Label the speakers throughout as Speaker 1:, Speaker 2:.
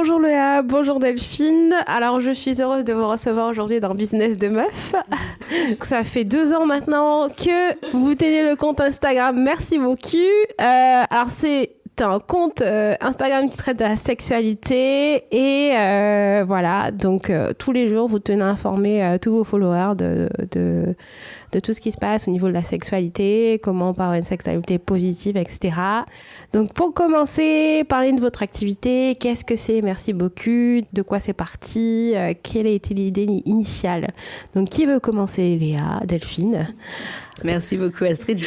Speaker 1: Bonjour Léa, bonjour Delphine. Alors je suis heureuse de vous recevoir aujourd'hui dans Business de Meuf. Ça fait 2 ans maintenant que vous tenez le compte Instagram. Merci beaucoup. Alors c'est un compte Instagram qui traite de la sexualité et voilà, donc tous les jours vous tenez informés tous vos followers de tout ce qui se passe au niveau de la sexualité, comment on une sexualité positive, etc. Donc pour commencer, parlez de votre activité, qu'est-ce que c'est Merci beaucoup, de quoi c'est parti, quelle a été l'idée initiale. Donc qui veut commencer Léa, Delphine?
Speaker 2: Merci beaucoup Astrid.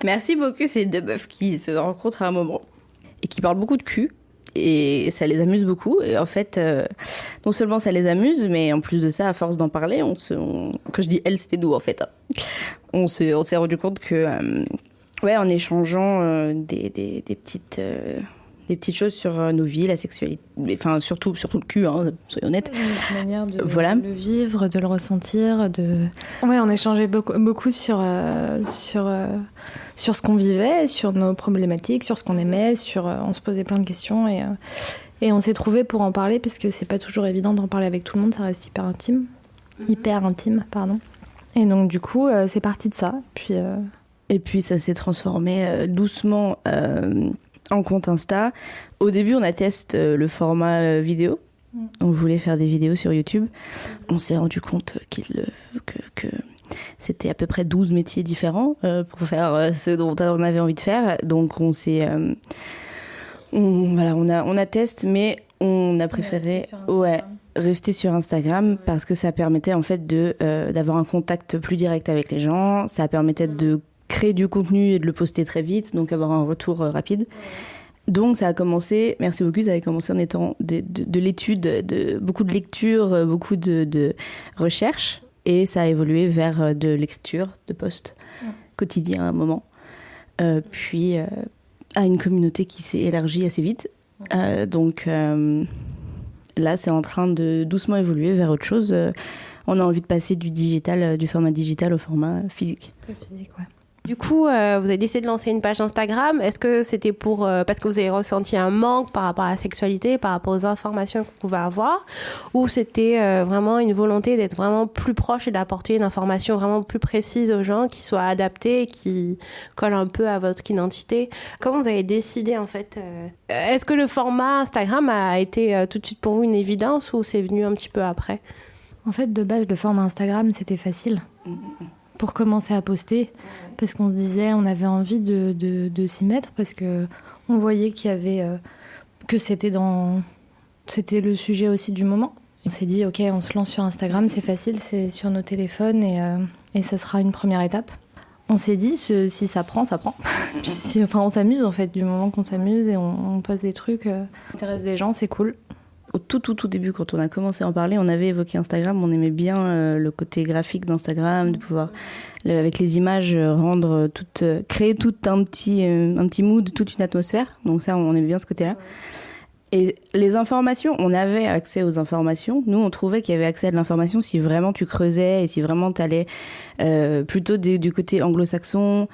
Speaker 2: Merci beaucoup, c'est 2 meufs qui se rencontrent à un moment et qui parlent beaucoup de cul. Et ça les amuse beaucoup. Et en fait, non seulement ça les amuse, mais en plus de ça, à force d'en parler, quand je dis elle, c'était nous en fait. On s'est rendu compte que, en échangeant des petites choses sur nos vies, la sexualité, enfin surtout le cul, soyons honnêtes.
Speaker 3: Une manière de le vivre, de le ressentir, on échangeait beaucoup sur ce qu'on vivait, sur nos problématiques, sur ce qu'on aimait, on se posait plein de questions et on s'est trouvés pour en parler parce que c'est pas toujours évident d'en parler avec tout le monde, ça reste hyper intime. Et donc du coup, c'est parti de ça.
Speaker 2: Et puis ça s'est transformé doucement en compte Insta. Au début, on a testé le format vidéo. On voulait faire des vidéos sur YouTube. On s'est rendu compte que c'était à peu près 12 métiers différents pour faire ce dont on avait envie de faire. Donc on a testé, mais on a préféré rester sur Instagram parce que ça permettait en fait d'avoir un contact plus direct avec les gens. Ça permettait de créer du contenu et de le poster très vite, donc avoir un retour rapide. Donc ça a commencé, merci beaucoup, ça a commencé en étant de l'étude, beaucoup de lecture, beaucoup de recherche, et ça a évolué vers de l'écriture, de posts quotidiens à un moment, puis à une communauté qui s'est élargie assez vite. Donc là, c'est en train de doucement évoluer vers autre chose. On a envie de passer du format digital au format physique.
Speaker 3: Le physique, ouais.
Speaker 1: Du coup, vous avez décidé de lancer une page Instagram. Est-ce que c'était parce que vous avez ressenti un manque par rapport à la sexualité, par rapport aux informations que vous pouvez avoir, ou c'était vraiment une volonté d'être vraiment plus proche et d'apporter une information vraiment plus précise aux gens, qui soit adaptée et qui colle un peu à votre identité? Comment vous avez décidé en fait Est-ce que le format Instagram a été tout de suite pour vous une évidence ou c'est venu un petit peu après?
Speaker 3: En fait, de base, le format Instagram, c'était facile. Pour commencer à poster, parce qu'on se disait, on avait envie de s'y mettre, parce que on voyait qu'il y avait que c'était le sujet aussi du moment. On s'est dit, ok, on se lance sur Instagram, c'est facile, c'est sur nos téléphones et ça sera une première étape. On s'est dit, si ça prend, ça prend. Puis on s'amuse en fait, du moment qu'on s'amuse et on poste des trucs, ça intéresse des gens, c'est cool.
Speaker 2: Au tout début, quand on a commencé à en parler, on avait évoqué Instagram. On aimait bien le côté graphique d'Instagram, de pouvoir, avec les images, créer tout un petit mood, toute une atmosphère. Donc ça, on aimait bien ce côté-là. Et les informations, on avait accès aux informations. Nous, on trouvait qu'il y avait accès à de l'information si vraiment tu creusais et si vraiment tu allais plutôt du côté anglo-saxon.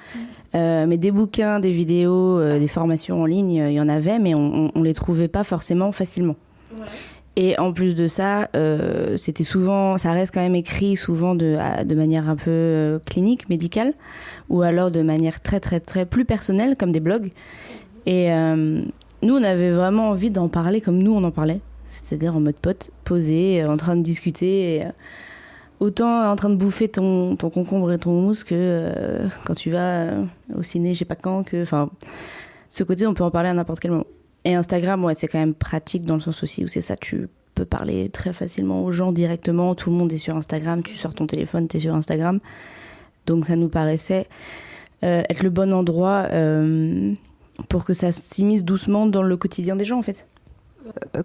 Speaker 2: Mais des bouquins, des vidéos, des formations en ligne, il y en avait, mais on les trouvait pas forcément facilement. Voilà. Et en plus de ça, c'était souvent, ça reste quand même écrit souvent de manière un peu clinique, médicale, ou alors de manière très très très plus personnelle, comme des blogs. Et nous, on avait vraiment envie d'en parler comme nous on en parlait, c'est-à-dire en mode pote, posé, en train de discuter, et, autant en train de bouffer ton concombre et ton houmous que quand tu vas au ciné, je sais pas quand, enfin, ce côté, on peut en parler à n'importe quel moment. Et Instagram, c'est quand même pratique dans le sens aussi où c'est ça, tu peux parler très facilement aux gens directement. Tout le monde est sur Instagram, tu sors ton téléphone, t'es sur Instagram. Donc ça nous paraissait être le bon endroit pour que ça s'immisce doucement dans le quotidien des gens en fait.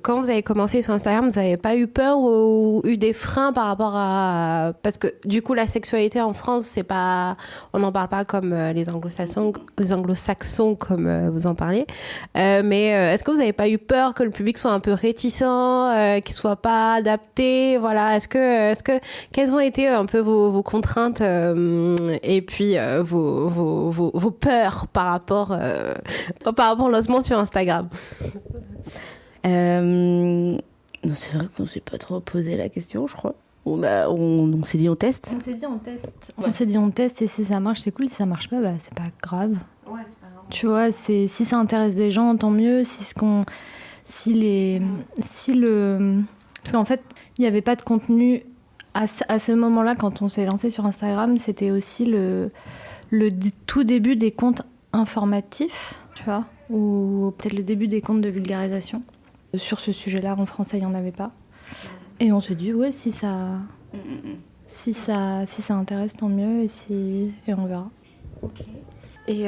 Speaker 1: Quand vous avez commencé sur Instagram, vous n'avez pas eu peur ou eu des freins par rapport à... Parce que du coup, la sexualité en France, c'est pas... On n'en parle pas comme les anglo-saxons comme vous en parlez. Mais est-ce que vous n'avez pas eu peur que le public soit un peu réticent, qu'il soit pas adapté? Voilà. Est-ce que quelles ont été un peu vos contraintes et puis vos peurs par rapport au lancement sur Instagram?
Speaker 2: Non, c'est vrai qu'on s'est pas trop posé la question, je crois. On s'est dit on teste.
Speaker 3: On s'est dit on teste.
Speaker 2: Ouais.
Speaker 3: On s'est dit on teste et si ça marche, c'est cool. Si ça marche pas, bah c'est pas grave.
Speaker 1: Ouais, c'est pas grave.
Speaker 3: Tu vois, si ça intéresse des gens, tant mieux. Parce qu'en fait, il n'y avait pas de contenu à ce moment-là quand on s'est lancé sur Instagram. C'était aussi le tout début des comptes informatifs, tu vois, ou peut-être le début des comptes de vulgarisation. Sur ce sujet-là, en français, il n'y en avait pas. Et on se dit, ouais, si ça intéresse, tant mieux, et on verra.
Speaker 1: Et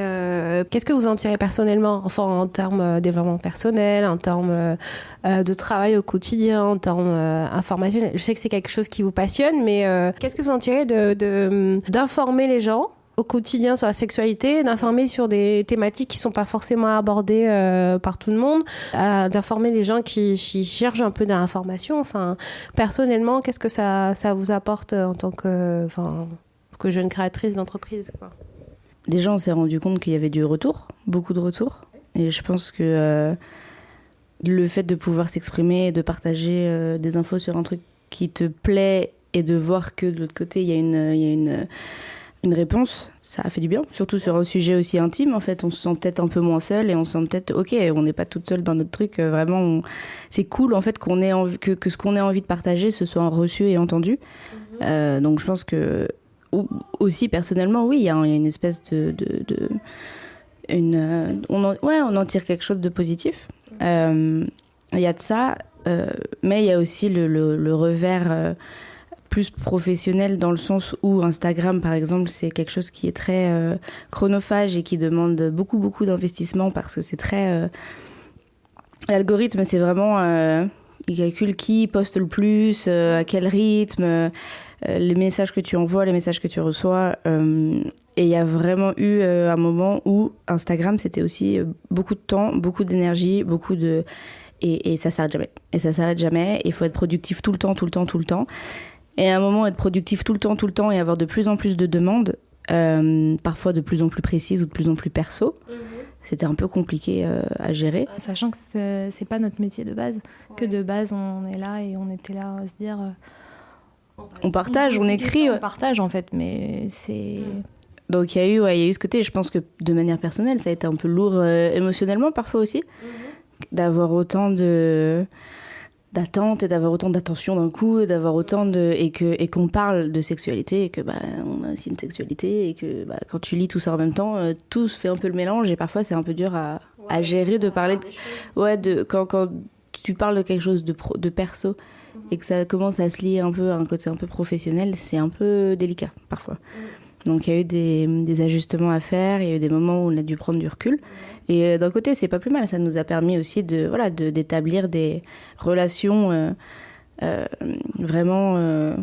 Speaker 1: qu'est-ce que vous en tirez personnellement, enfin en termes de développement personnel, en termes de travail au quotidien, en termes informationnels? Je sais que c'est quelque chose qui vous passionne, mais qu'est-ce que vous en tirez d'informer les gens au quotidien sur la sexualité, d'informer sur des thématiques qui ne sont pas forcément abordées par tout le monde, d'informer les gens qui cherchent un peu d'informations. Enfin, personnellement, qu'est-ce que ça vous apporte en tant que jeune créatrice d'entreprise, quoi?
Speaker 2: Déjà, on s'est rendu compte qu'il y avait du retour, beaucoup de retours. Et je pense que le fait de pouvoir s'exprimer et de partager des infos sur un truc qui te plaît et de voir que de l'autre côté, il y a une réponse, ça a fait du bien. Surtout sur un sujet aussi intime, en fait. On se sent peut-être un peu moins seul et on se sent peut-être, ok, on n'est pas toute seule dans notre truc. Vraiment, c'est cool, en fait, que ce qu'on ait envie de partager, ce soit reçu et entendu. Donc, je pense que aussi personnellement, oui, il y a une espèce on en tire quelque chose de positif. Il y a de ça, mais il y a aussi le revers plus professionnel, dans le sens où Instagram, par exemple, c'est quelque chose qui est très chronophage et qui demande beaucoup d'investissement, parce que c'est très... l'algorithme, c'est vraiment... il calcule qui poste le plus, à quel rythme... les messages que tu envoies, les messages que tu reçois. Et il y a vraiment eu un moment où Instagram, c'était aussi beaucoup de temps, beaucoup d'énergie, et ça s'arrête jamais. Et ça s'arrête jamais. Il faut être productif tout le temps. Et à un moment, être productif tout le temps et avoir de plus en plus de demandes, parfois de plus en plus précises ou de plus en plus perso, c'était un peu compliqué à gérer.
Speaker 3: Sachant que c'est pas notre métier de base. Ouais. Que de base, on est là et on était là à se dire...
Speaker 2: on partage, on écrit.
Speaker 3: On partage, en fait, mais c'est...
Speaker 2: Donc il y a eu ce côté, je pense que de manière personnelle, ça a été un peu lourd émotionnellement parfois aussi, d'avoir autant d'attentes et d'avoir autant d'attention d'un coup, et d'avoir autant et qu'on parle de sexualité, et que on a aussi une sexualité, et que quand tu lis tout ça en même temps, tout se fait un peu le mélange, et parfois c'est un peu dur à gérer, de parler quand tu parles de quelque chose de perso et que ça commence à se lier un peu à un côté un peu professionnel, c'est un peu délicat parfois. Donc il y a eu des ajustements à faire, il y a eu des moments où on a dû prendre du recul. Et d'un côté, c'est pas plus mal, ça nous a permis aussi d'établir des relations vraiment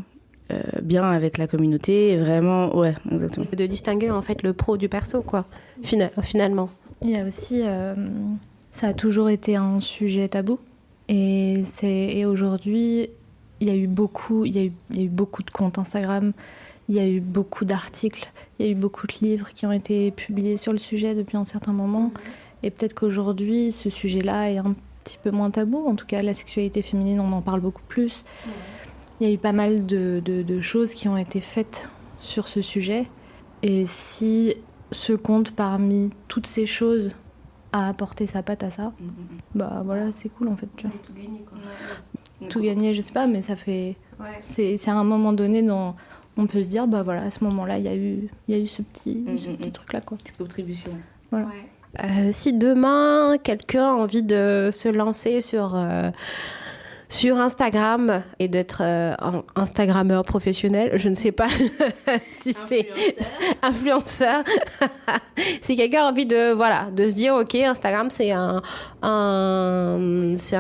Speaker 2: bien avec la communauté, vraiment, ouais, exactement.
Speaker 1: De distinguer en fait le pro du perso, quoi, finalement.
Speaker 3: Il y a aussi, ça a toujours été un sujet tabou. Et aujourd'hui, il y a eu beaucoup de comptes Instagram, il y a eu beaucoup d'articles, il y a eu beaucoup de livres qui ont été publiés sur le sujet depuis un certain moment. Et peut-être qu'aujourd'hui, ce sujet-là est un petit peu moins tabou. En tout cas, la sexualité féminine, on en parle beaucoup plus. Il y a eu pas mal de choses qui ont été faites sur ce sujet. Et si ce compte, parmi toutes ces choses, a apporté sa patte à ça, bah voilà, c'est cool en fait. Tu vois.
Speaker 1: Tout gagné, quoi.
Speaker 3: Tout gagné, je sais pas, mais ça fait... Ouais. C'est à un moment donné dont on peut se dire, bah voilà, à ce moment-là, il y a eu ce petit truc-là, quoi.
Speaker 2: Petite contribution.
Speaker 3: Voilà.
Speaker 1: Ouais. Si demain, quelqu'un a envie de se lancer sur Instagram et d'être Instagrammeur professionnel, je ne sais pas si c'est influenceur. Si quelqu'un a envie de se dire, ok, Instagram c'est un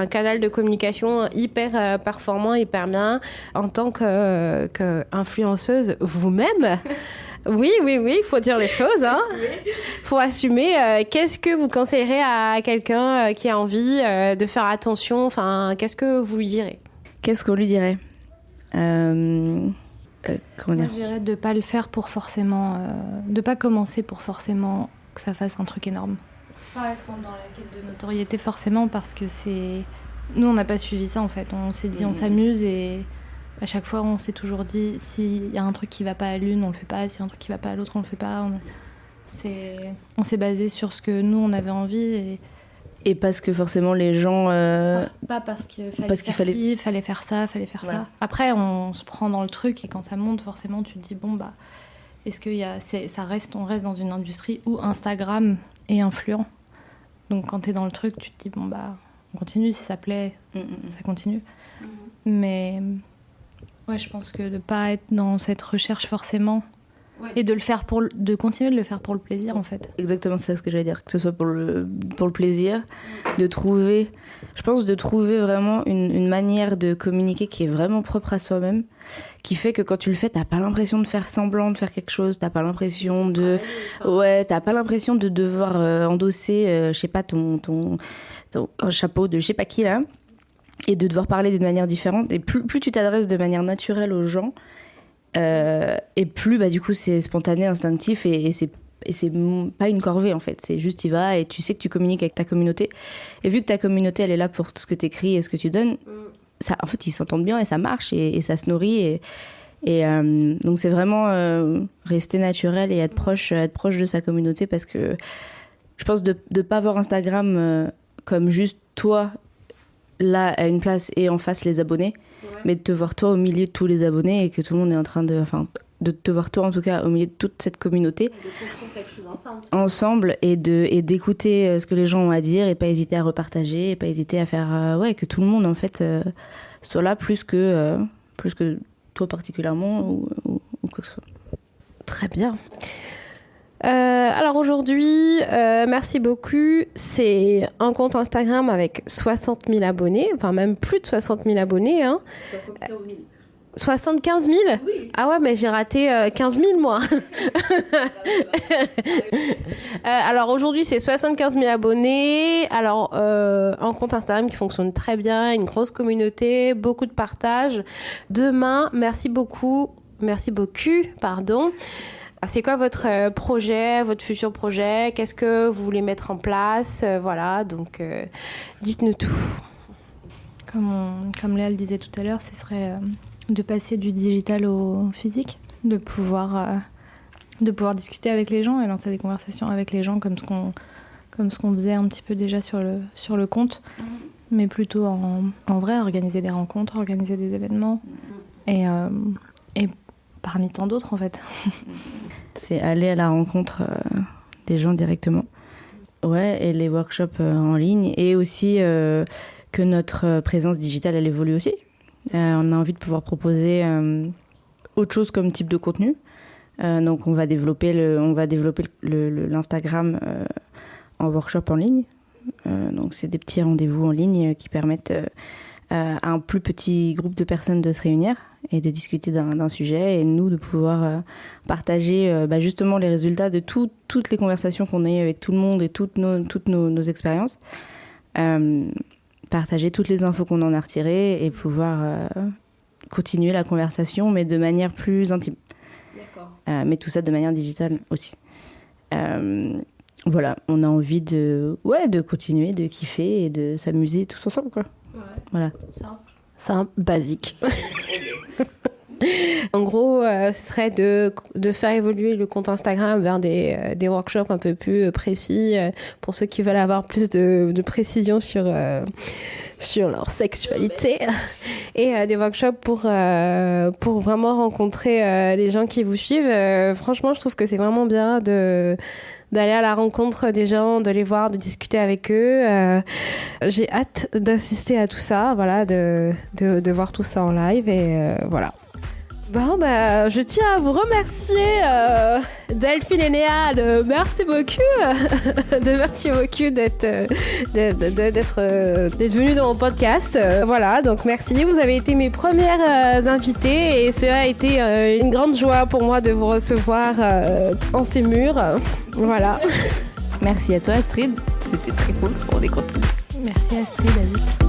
Speaker 1: canal de communication hyper performant, hyper bien, en tant que influenceuse vous-même. Oui, il faut dire les choses, hein. Faut assumer. Qu'est-ce que vous conseillerez à quelqu'un qui a envie de faire attention? Enfin, qu'est-ce que vous lui direz?
Speaker 2: Qu'est-ce qu'on lui dirait?
Speaker 3: Moi, je dirais de pas le faire pour forcément, de pas commencer pour forcément que ça fasse un truc énorme. Pas être dans la quête de notoriété forcément, parce que c'est Nous, on n'a pas suivi ça en fait. On s'est dit, on s'amuse et à chaque fois, on s'est toujours dit, s'il y a un truc qui va pas à l'une, on le fait pas. S'il y a un truc qui va pas à l'autre, on le fait pas. On s'est basé sur ce que nous, on avait envie.
Speaker 2: Et parce que forcément, les gens...
Speaker 3: Pas parce qu'il fallait faire ça, fallait faire ça. Après, on se prend dans le truc et quand ça monte, forcément, tu te dis, bon, bah, est-ce qu'il y a... on reste dans une industrie où Instagram est influent. Donc, quand t'es dans le truc, tu te dis, bon, bah, on continue. Si ça plaît, ça continue. Mais, ouais, je pense que de pas être dans cette recherche forcément... Ouais. Et de continuer de le faire pour le plaisir en fait.
Speaker 2: Exactement, c'est ça ce que j'allais dire, que ce soit pour le plaisir, de trouver vraiment une manière de communiquer qui est vraiment propre à soi-même, qui fait que quand tu le fais, t'as pas l'impression de faire semblant de faire quelque chose, t'as pas l'impression de devoir endosser, je sais pas, ton un chapeau de je sais pas qui là, et de devoir parler d'une manière différente. Et plus tu t'adresses de manière naturelle aux gens, et plus du coup c'est spontané, instinctif et c'est pas une corvée en fait, c'est juste y vas et tu sais que tu communiques avec ta communauté et vu que ta communauté elle est là pour ce que t'écris et ce que tu donnes, ça, en fait ils s'entendent bien et ça marche et ça se nourrit et donc c'est vraiment rester naturel et être proche de sa communauté parce que je pense de pas voir Instagram comme juste toi là à une place et en face les abonnés, mais de te voir toi au milieu de tous les abonnés et que tout le monde est en train de te voir toi en tout cas au milieu de toute cette communauté et de construire quelque chose ensemble et d'écouter ce que les gens ont à dire et pas hésiter à repartager et pas hésiter à faire que tout le monde en fait soit là plus que toi particulièrement ou quoi que ce soit.
Speaker 1: Très bien. Alors aujourd'hui, merci beaucoup. C'est un compte Instagram avec 60 000 abonnés, enfin même plus de 60 000 abonnés. Hein.
Speaker 2: 75 000.
Speaker 1: 75 000 ? Oui. Ah ouais, mais j'ai raté 15 000 moi. Alors aujourd'hui, c'est 75 000 abonnés. Alors, un compte Instagram qui fonctionne très bien, une grosse communauté, beaucoup de partage. Demain, merci beaucoup, pardon. C'est quoi votre projet, votre futur projet ? Qu'est-ce que vous voulez mettre en place ? Voilà, donc dites-nous tout.
Speaker 3: Comme Léa le disait tout à l'heure, ce serait de passer du digital au physique, de pouvoir discuter avec les gens et lancer des conversations avec les gens comme ce qu'on faisait un petit peu déjà sur le compte, mais plutôt en vrai, organiser des rencontres, organiser des événements et parmi tant d'autres en fait.
Speaker 2: C'est aller à la rencontre des gens directement. Ouais, et les workshops en ligne et aussi que notre présence digitale elle évolue aussi. On a envie de pouvoir proposer autre chose comme type de contenu. Donc on va développer l'Instagram en workshop en ligne. Donc c'est des petits rendez-vous en ligne qui permettent à un plus petit groupe de personnes de se réunir et de discuter d'un sujet et nous de pouvoir partager justement les résultats de toutes les conversations qu'on a eues avec tout le monde et toutes nos expériences, partager toutes les infos qu'on en a retirées et pouvoir continuer la conversation mais de manière plus intime. D'accord. Mais tout ça de manière digitale aussi. Voilà, on a envie de continuer, de kiffer et de s'amuser tous ensemble quoi. Ouais. Voilà.
Speaker 1: Simple, basique. En gros, ce serait de faire évoluer le compte Instagram vers des workshops un peu plus précis pour ceux qui veulent avoir plus de précision sur leur sexualité et des workshops pour vraiment rencontrer les gens qui vous suivent. Franchement, je trouve que c'est vraiment bien d'aller à la rencontre des gens, de les voir, de discuter avec eux. J'ai hâte d'assister à tout ça, voilà, de voir tout ça en live et voilà. Bon, je tiens à vous remercier, Delphine et Léa, merci beaucoup d'être venus dans mon podcast. Voilà, donc merci. Vous avez été mes premières invitées et cela a été une grande joie pour moi de vous recevoir en ces murs. Voilà.
Speaker 2: Merci à toi, Astrid. C'était très cool. On est contents.
Speaker 3: Merci Astrid, David.